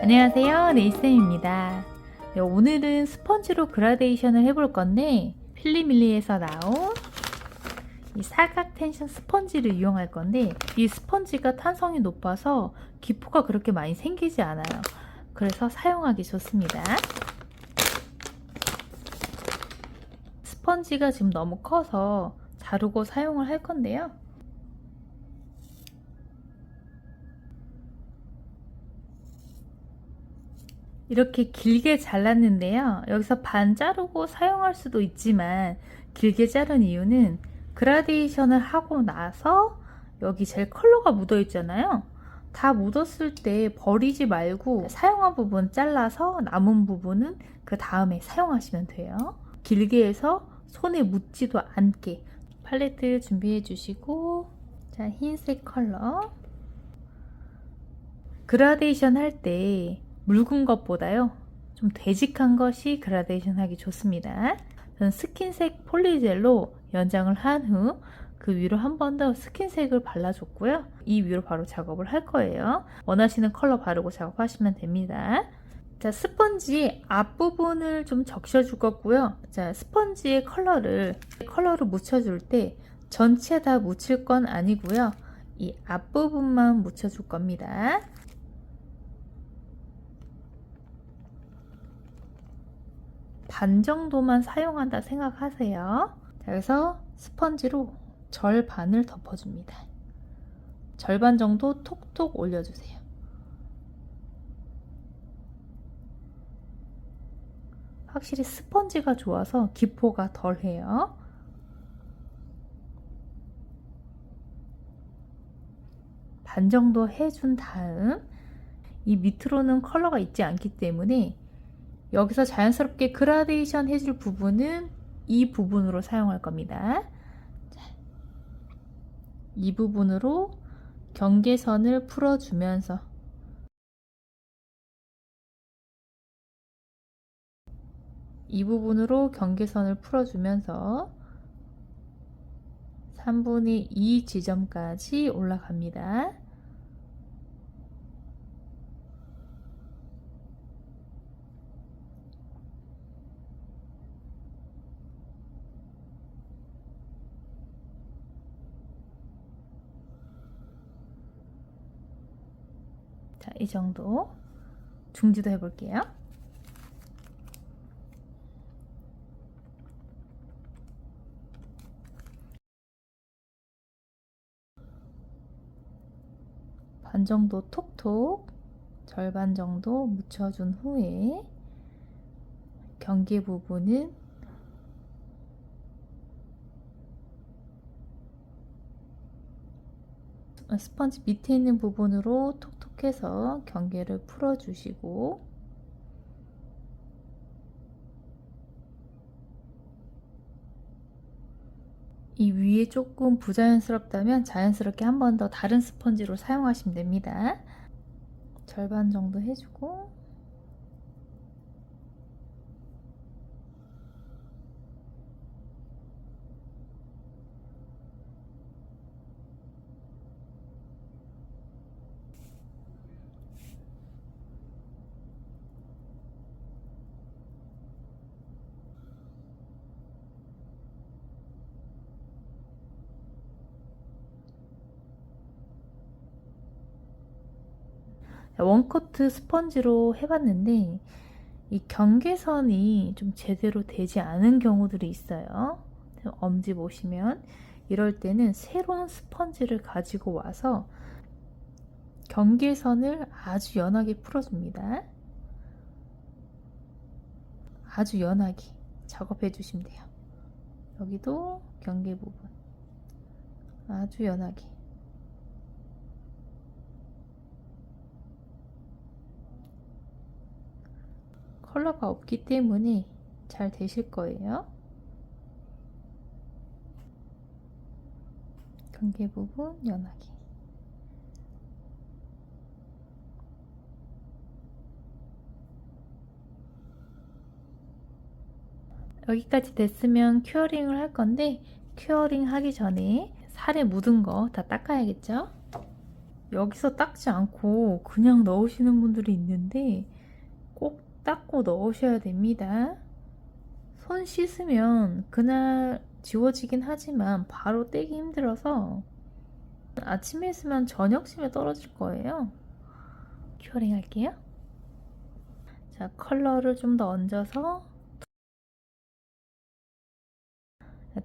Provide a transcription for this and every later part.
안녕하세요, 네이쌤입니다. 네, 오늘은 스펀지로 그라데이션을 해볼 건데 필리밀리에서 나온 이 사각 텐션 스펀지를 이용할 건데, 이 스펀지가 탄성이 높아서 기포가 그렇게 많이 생기지 않아요. 그래서 사용하기 좋습니다. 스펀지가 지금 너무 커서 자르고 사용을 할 건데요. 이렇게 길게 잘랐는데요. 여기서 반 자르고 사용할 수도 있지만 길게 자른 이유는 그라데이션을 하고 나서 여기 제일 컬러가 묻어 있잖아요. 다 묻었을 때 버리지 말고 사용한 부분 잘라서 남은 부분은 그 다음에 사용하시면 돼요. 길게 해서 손에 묻지도 않게. 팔레트 준비해 주시고, 자, 흰색 컬러. 그라데이션 할때 묽은 것보다요, 좀 되직한 것이 그라데이션 하기 좋습니다. 저는 스킨색 폴리젤로 연장을 한 후 그 위로 한 번 더 스킨색을 발라줬고요. 이 위로 바로 작업을 할 거예요. 원하시는 컬러 바르고 작업하시면 됩니다. 자, 스펀지 앞부분을 좀 적셔줄 거고요. 자, 스펀지의 컬러를 묻혀줄 때 전체 다 묻힐 건 아니고요. 이 앞부분만 묻혀줄 겁니다. 반 정도만 사용한다 생각하세요. 자, 그래서 스펀지로 절반을 덮어줍니다. 절반 정도 톡톡 올려주세요. 확실히 스펀지가 좋아서 기포가 덜해요. 반 정도 해준 다음 이 밑으로는 컬러가 있지 않기 때문에 여기서 자연스럽게 그라데이션 해줄 부분은 이 부분으로 사용할 겁니다. 자, 이 부분으로 경계선을 풀어주면서 경계선을 풀어주면서 3분의 2 지점까지 올라갑니다. 자, 이 정도. 중지도 해볼게요. 반 정도 톡톡, 절반 정도 묻혀준 후에 경계 부분은 스펀지 밑에 있는 부분으로 톡톡해서 경계를 풀어주시고, 이 위에 조금 부자연스럽다면 자연스럽게 한 번 더 다른 스펀지로 사용하시면 됩니다. 절반 정도 해주고, 원코트 스펀지로 해봤는데 이 경계선이 좀 제대로 되지 않은 경우들이 있어요. 엄지 보시면 이럴 때는 새로운 스펀지를 가지고 와서 경계선을 아주 연하게 풀어줍니다. 아주 연하게 작업해 주시면 돼요. 여기도 경계 부분 아주 연하게. 컬러가 없기 때문에 잘 되실 거예요. 경계 부분 연하게. 여기까지 됐으면 큐어링을 할 건데, 큐어링 하기 전에 살에 묻은 거 다 닦아야겠죠? 여기서 닦지 않고 그냥 넣으시는 분들이 있는데 꼭 닦고 넣으셔야 됩니다. 손 씻으면 그날 지워지긴 하지만 바로 떼기 힘들어서 아침에 쓰면 저녁쯤에 떨어질 거예요. 큐어링 할게요. 자, 컬러를 좀 더 얹어서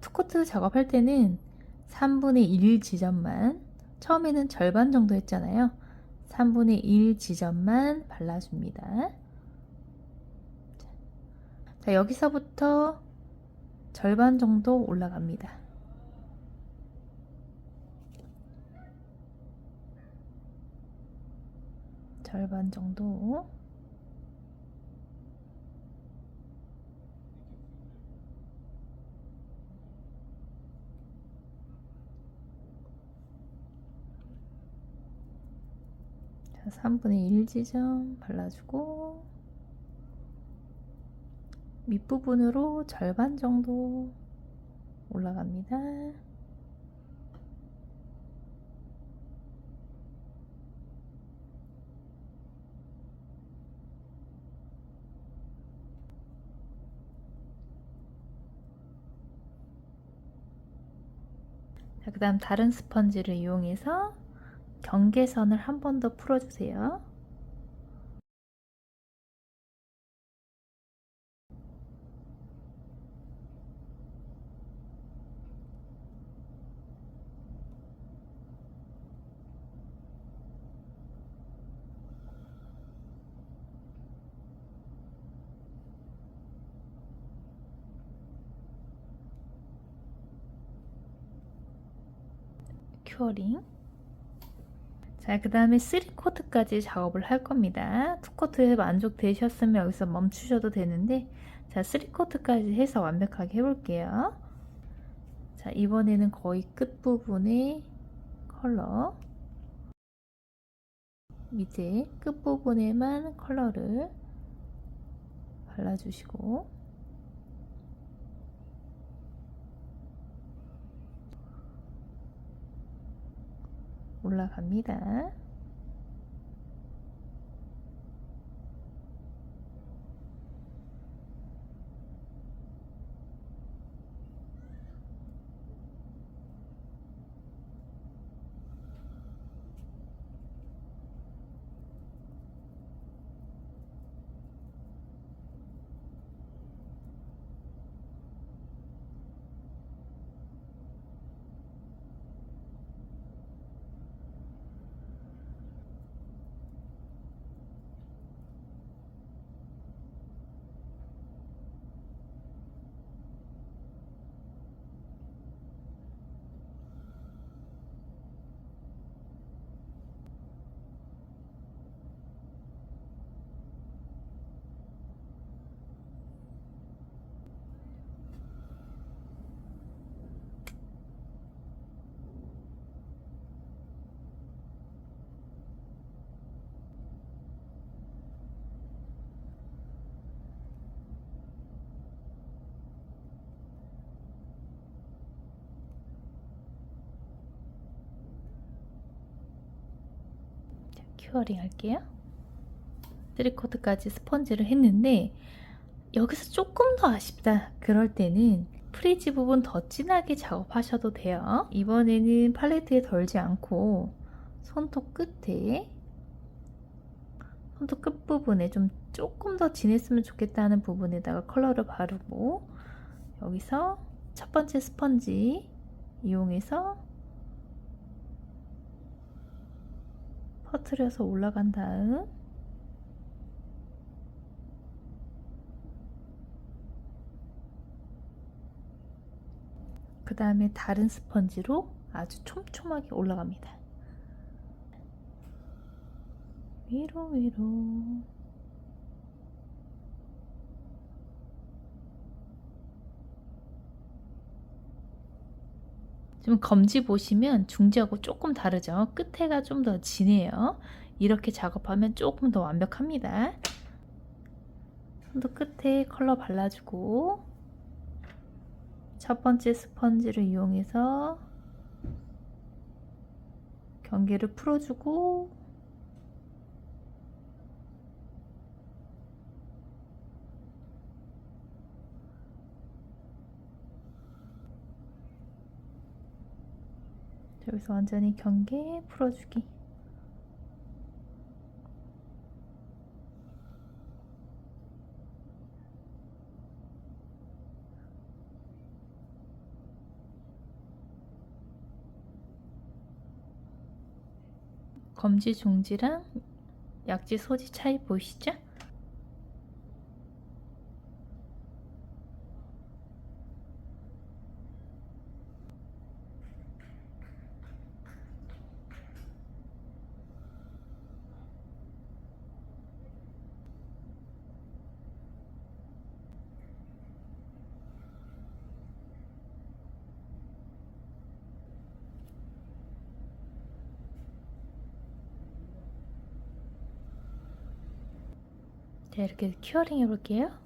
투코트 작업할 때는 3분의 1 지점만, 처음에는 절반 정도 했잖아요. 3분의 1 지점만 발라줍니다. 자, 여기서부터 절반 정도 올라갑니다. 절반 정도. 자, 3분의 1 지점 발라주고 밑부분으로 절반 정도 올라갑니다. 자, 그 다음 다른 스펀지를 이용해서 경계선을 한 번 더 풀어주세요. 큐어링. 자, 그 다음에 3코트까지 작업을 할 겁니다. 2코트에 만족되셨으면 여기서 멈추셔도 되는데, 자, 3코트까지 해서 완벽하게 해볼게요. 자, 이번에는 거의 끝부분에 컬러, 밑에 끝부분에만 컬러를 발라주시고, 올라갑니다. 큐어링 할게요. 3코트까지 스펀지를 했는데 여기서 조금 더 아쉽다 그럴 때는 프리지 부분 더 진하게 작업하셔도 돼요. 이번에는 팔레트에 덜지 않고 손톱 끝에, 손톱 끝부분에 좀 조금 더 진했으면 좋겠다는 부분에다가 컬러를 바르고 여기서 첫 번째 스펀지 이용해서 퍼트려서 올라간 다음 그 다음에 다른 스펀지로 아주 촘촘하게 올라갑니다. 위로 위로. 지금 검지 보시면 중지하고 조금 다르죠? 끝에가 좀 더 진해요. 이렇게 작업하면 조금 더 완벽합니다. 손도 끝에 컬러 발라주고 첫 번째 스펀지를 이용해서 경계를 풀어주고 여기서 완전히 경계 풀어주기. 검지 중지랑 약지 소지 차이 보이시죠? 자, 이렇게 큐어링 해볼게요.